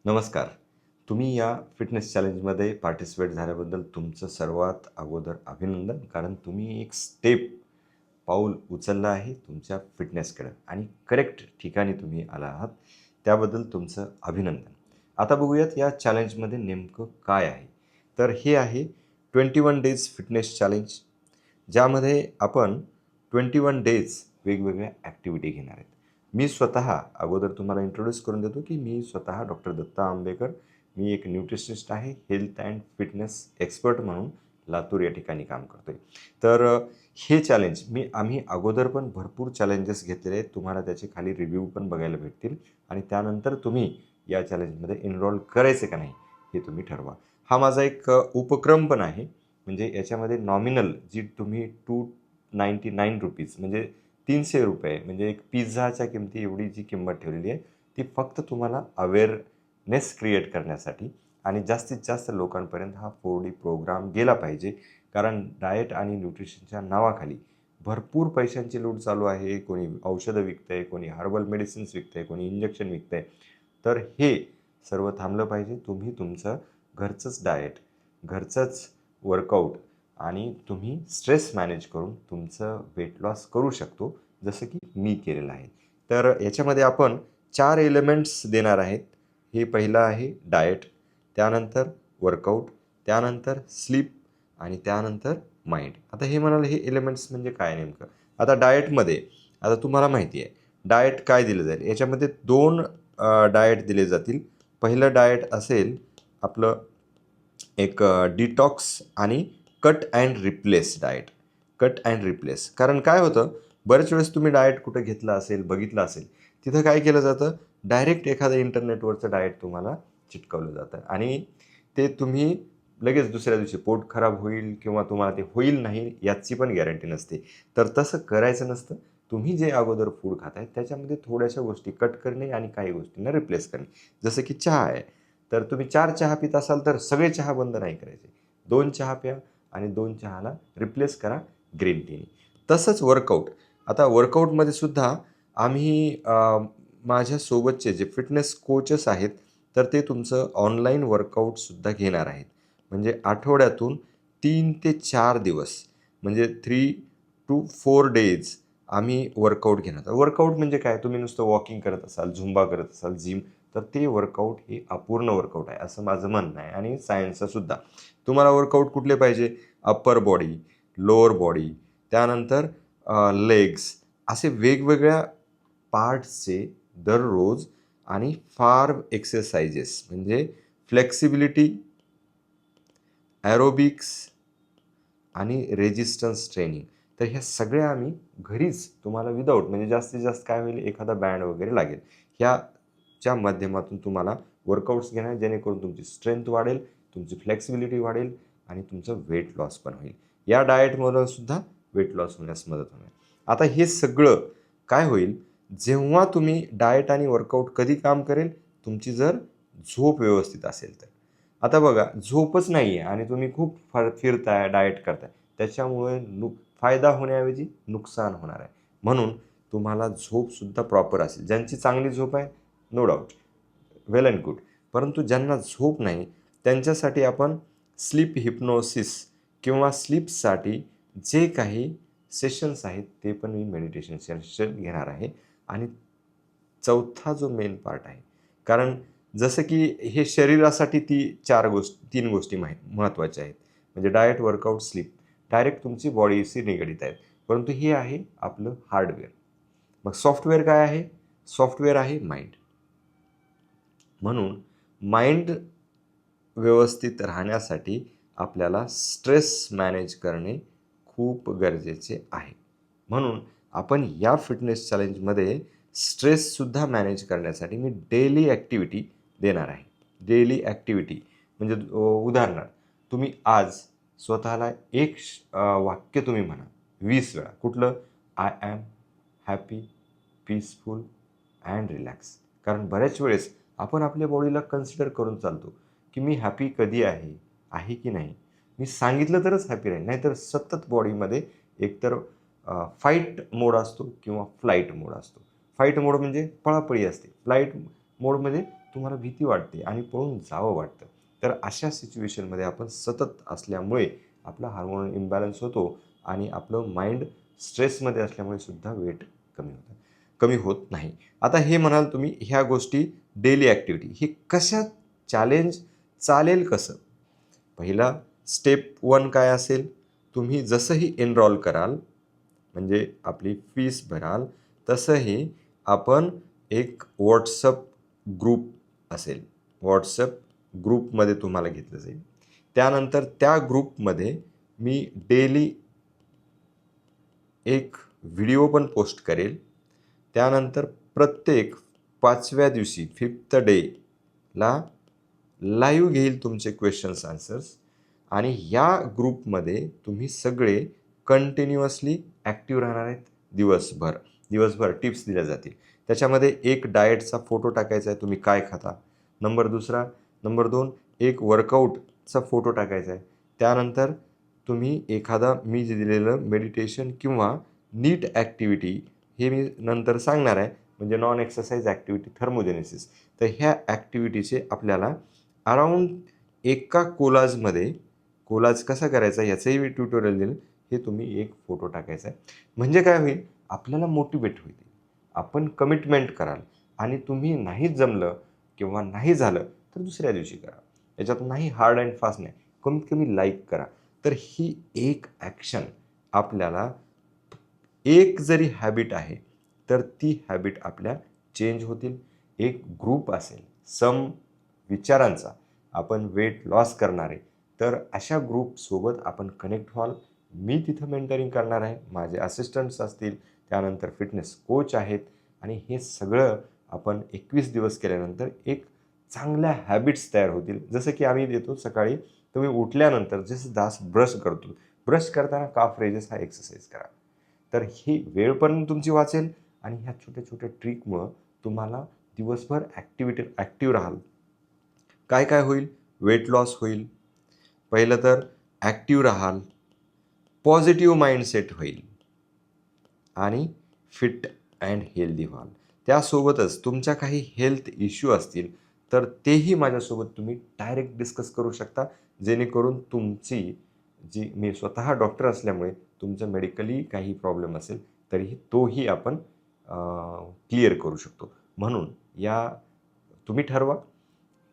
नमस्कार. तुम्ही या फिटनेस चॅलेंजमध्ये पार्टिसिपेट झाल्याबद्दल तुमचं सर्वात अगोदर अभिनंदन. कारण तुम्ही एक पाऊल उचललं आहे तुमच्या फिटनेसकडं आणि करेक्ट ठिकाणी तुम्ही आला आहात. त्याबद्दल तुमचं अभिनंदन. आता बघूयात या चॅलेंजमध्ये नेमकं काय आहे. तर हे आहे 21 डेज फिटनेस चॅलेंज, ज्यामध्ये आपण 21 डेज वेगवेगळ्या ॲक्टिव्हिटी घेणार आहेत. मी स्वतः अगोदर तुम्हाला इंट्रोड्यूस करून देतो की मी स्वतः डॉक्टर दत्ता आंबेकर. मी एक न्यूट्रिशनिस्ट आहे, हेल्थ अँड फिटनेस एक्सपर्ट म्हणून लातूर या ठिकाणी काम करतो आहे. तर हे चॅलेंज आम्ही अगोदर पण भरपूर चॅलेंजेस घेतलेले आहेत. तुम्हाला त्याचे खाली रिव्ह्यू पण बघायला भेटतील आणि त्यानंतर तुम्ही या चॅलेंजमध्ये एनरोल करायचे का नाही हे तुम्ही ठरवा. हा माझा एक उपक्रम पण आहे. म्हणजे याच्यामध्ये नॉमिनल जी तुम्ही ₹299 म्हणजे ₹300 म्हणजे एक पिझ्झाच्या किमती एवढी जी किंमत ठेवलेली आहे, ती फक्त तुम्हाला अवेअरनेस क्रिएट करण्यासाठी आणि जास्तीत जास्त लोकांपर्यंत हा 4D प्रोग्राम गेला पाहिजे. कारण डाएट आणि न्यूट्रिशनच्या नावाखाली भरपूर पैशांची लूट चालू आहे. कोणी औषधं विकतंय, कोणी हर्बल मेडिसिन्स विकतंय, कोणी इंजेक्शन विकतंय. तर हे सर्व थांबलं पाहिजे. तुम्ही तुमचं घरचंच डाएट, घरचंच वर्कआउट आणि तुम्ही स्ट्रेस मॅनेज करून तुमचं वेट लॉस करू शकतो, जसं की मी केलेलं आहे. तर याच्यामध्ये आपण 4 एलिमेंट्स देणार आहेत. हे पहिलं आहे डाएट, त्यानंतर वर्कआउट, त्यानंतर स्लीप आणि त्यानंतर माइंड. आता हे म्हणाल हे एलिमेंट्स म्हणजे काय नेमकं? आता डाएटमध्ये आता तुम्हाला माहिती आहे, डाएट काय दिलं जाईल? याच्यामध्ये 2 डाएट दिले जातील. पहिलं डाएट असेल आपलं एक डिटॉक्स आणि cut and replace diet. Cut and replace. कारण काय होतं, बरेच वेळेस तुम्ही डाएट कुठं घेतला असेल, बघितलं असेल, तिथं काय केलं जातं, डायरेक्ट एखादं इंटरनेटवरचं डाएट तुम्हाला चिटकवलं जातं आणि ते तुम्ही लगेच दुसऱ्या दिवशी पोट खराब होईल किंवा तुम्हाला ते होईल नाही याची पण गॅरंटी नसते. तर तसं करायचं नसतं. तुम्ही जे अगोदर फूड खाताय त्याच्यामध्ये थोड्याशा गोष्टी कट करणे आणि काही गोष्टींना रिप्लेस करणे. जसं की चहा आहे. तर तुम्ही 4 चहा पित असाल तर सगळे चहा बंद नाही करायचे. 2 चहा प्या आणि 2 चहाला रिप्लेस करा ग्रीन टीने. तसंच वर्कआउट. आता वर्कआउटमध्ये सुद्धा आम्ही माझ्यासोबतचे जे फिटनेस कोचेस आहेत, तर ते तुमचं ऑनलाईन वर्कआउटसुद्धा घेणार आहेत. म्हणजे आठवड्यातून 3 ते 4 दिवस म्हणजे 3 to 4 डेज आम्ही वर्कआउट घेणार आहोत. वर्कआउट म्हणजे काय? तुम्ही नुसतं वॉकिंग करत असाल, झुंबा करत असाल, जिम, तर ते वर्कआउट हे अपूर्ण वर्कआउट आहे असं माझं म्हणणं आहे आणि सायन्सचं सुद्धा. तुम्हाला वर्कआउट कुठले पाहिजे? अप्पर बॉडी, लोअर बॉडी, त्यानंतर लेग्स असे वेगवेगळ्या पार्ट्सचे दररोज आणि फार एक्सरसाइजेस म्हणजे फ्लेक्सिबिलिटी, ॲरोबिक्स आणि रेजिस्टन्स ट्रेनिंग. तर ह्या सगळ्या आम्ही घरीच तुम्हाला विदाऊट म्हणजे जास्तीत जास्त काय होईल, एखादा बँड वगैरे लागेल. ह्याच्या माध्यमातून तुम्हाला वर्कआउट्स घेणार जेणेकरून तुमची स्ट्रेंथ वाढेल, तुमची फ्लेक्सिबिलिटी वाढेल आणि तुमचं वेट लॉस पण होईल. या डाएटमुळं सुद्धा वेट लॉस होण्यास मदत होणार. आता हे सगळं काय होईल, जेव्हा तुम्ही डाएट आणि वर्कआउट कधी काम करेल, तुमची जर झोप व्यवस्थित असेल तर. आता बघा झोपच नाही आहे आणि तुम्ही खूप फिरताय, डाएट करताय. त्याच्यामुळे फायदा होण्याऐवजी नुकसान होणार आहे. म्हणून तुम्हाला झोपसुद्धा प्रॉपर असेल. ज्यांची चांगली झोप आहे, no doubt, well and good. परंतु ज्यांना झोप नाही, त्यांच्यासाठी आपण स्लीप हिप्नोसिस किंवा स्लीपसाठी जे काही सेशन्स आहेत, ते पण मी मेडिटेशन सेशन घेणार आहे. आणि चौथा जो मेन पार्ट आहे, कारण जसं की हे शरीरासाठी 3 गोष्टी महत्त्वाच्या आहेत. म्हणजे डाएट, वर्कआउट, स्लीप. डायरेक्ट तुमची बॉडीशी निगडीत आहेत. परंतु हे आहे आपलं हार्डवेअर. मग सॉफ्टवेअर काय आहे? सॉफ्टवेअर आहे माइंड. म्हणून माइंड व्यवस्थित राहण्यासाठी आपल्याला स्ट्रेस मॅनेज करणे खूप गरजेचे आहे. म्हणून आपण या फिटनेस चॅलेंजमध्ये स्ट्रेससुद्धा मॅनेज करण्यासाठी मी डेली ॲक्टिव्हिटी देणार आहे. डेली ॲक्टिव्हिटी म्हणजे उदाहरणार्थ तुम्ही आज स्वतःला एक वाक्य तुम्ही म्हणा 20 वेळा. कुठलं? I am happy, peaceful and relax. कारण बऱ्याच वेळेस आपण आपल्या बॉडीला कन्सिडर करून चालतो, की मी हॅपी कधी आहे, आहे की नाही? मी सांगितलं तरच हॅपी राहील. नाहीतर सतत बॉडीमध्ये एकतर फाईट मोड असतो किंवा फ्लाईट मोड असतो. फाईट मोड म्हणजे पळापळी असते. फ्लाईट मोडमध्ये तुम्हाला भीती वाटते आणि पळून जावं वाटतं. तर अशा सिच्युएशनमध्ये आपण सतत असल्यामुळे आपला हार्मोन इम्बॅलन्स होतो आणि आपलं माइंड स्ट्रेसमध्ये असल्यामुळे सुद्धा वेट कमी होत नाही. आता हे म्हणाल तुम्ही ह्या गोष्टी डेली ॲक्टिव्हिटी हे कशा चॅलेंज चालेल कसं? पहिला स्टेप 1 काय असेल? तुम्ही जसंही एनरोल कराल, म्हणजे आपली फीस भराल, तसंही आपण एक WhatsApp ग्रुप असेल. WhatsApp ग्रुपमध्ये तुम्हाला घेतलं जाईल. त्यानंतर त्या ग्रुपमध्ये मी डेली एक व्हिडिओ पण पोस्ट करेल. त्यानंतर प्रत्येक 5व्या दिवशी 5th डेला लाईव्ह घेईल तुमचे क्वेश्चन्स आन्सर्स आणि या ग्रुपमध्ये तुम्ही सगळे कंटिन्युअसली ॲक्टिव्ह राहणार आहेत दिवसभर. दिवसभर टिप्स दिल्या जातील. त्याच्यामध्ये एक डाएटचा फोटो टाकायचा आहे, तुम्ही काय खाता. नंबर 2 एक वर्कआउटचा फोटो टाकायचा आहे. त्यानंतर तुम्ही एखादा मी जे दिलेलं मेडिटेशन किंवा नीट ॲक्टिव्हिटी हे मी नंतर सांगणार आहे, म्हणजे नॉन एक्सरसाइज ॲक्टिव्हिटी थर्मोजेनेसिस. तर ह्या ॲक्टिव्हिटीचे आपल्याला अराउंड एका कोलाज कसा करायचा याचंही मी ट्युटोरियल देईल. हे तुम्ही एक फोटो टाकायचा आहे. म्हणजे काय होईल, आपल्याला मोटिवेट होईल. आपण कमिटमेंट कराल आणि तुम्ही नाहीच जमलं किंवा नाही झालं तर दुसऱ्या दिवशी करा. याच्यात नाही हार्ड अँड फास्ट नाही. कमीत कमी लाईक करा. तर ही एक ॲक्शन आपल्याला एक जरी हॅबिट आहे, तर ती हॅबिट आपल्या चेंज होतील. एक ग्रुप असेल विचारांचा, आपण वेट लॉस करणार आहे, तर अशा ग्रुपसोबत आपण कनेक्ट व्हाल. मी तिथं मेंटरिंग करणार आहे. माझे असिस्टंट्स असतील, त्यानंतर फिटनेस कोच आहेत आणि हे सगळं आपण 21 दिवस केल्यानंतर एक चांगल्या हॅबिट्स तयार होतील. जसं की आम्ही देतो सकाळी तुम्ही उठल्यानंतर जसं दास ब्रश करतो, ब्रश करताना काफ रेजेस हा एक्सरसाइज करा. तर ही वेळ पण तुमची वाचेल आणि ह्या छोट्या-छोट्या ट्रिकमुळं तुम्हाला दिवसभर ॲक्टिव्ह राहाल. काय काय होईल? वेट लॉस होईल. पहिलं तर ॲक्टिव्ह राहाल, पॉझिटिव्ह माइंडसेट होईल आणि फिट अँड हेल्दी व्हाल. त्यासोबतच तुमच्या काही हेल्थ इश्यू असतील, तर तेही माझ्यासोबत तुम्ही डायरेक्ट डिस्कस करू शकता. जेणेकरून तुमची जी मी स्वतः डॉक्टर असल्यामुळे तुमचं मेडिकली काही प्रॉब्लेम असेल, तरीही तोही आपण क्लिअर करू शकतो. म्हणून तुम्ही ठरवा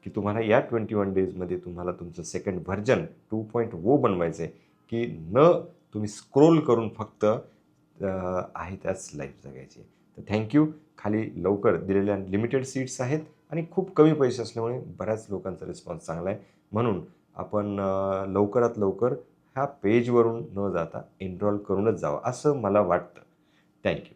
की तुम्हाला या 21 डेजमध्ये तुम्हाला तुमचं सेकंड व्हर्जन 2.0 बनवायचं आहे, की तुम्ही स्क्रोल करून फक्त आहे त्याच लाईफ जगायची आहे. तर थँक्यू. खाली लवकर दिलेल्या लिमिटेड सीट्स आहेत आणि खूप कमी पैसे असल्यामुळे बऱ्याच लोकांचा रिस्पॉन्स चांगला आहे. म्हणून आपण लवकरात लवकर ह्या पेजवरून न जाता एनरोल करूनच जावं असं मला वाटतं. थँक्यू.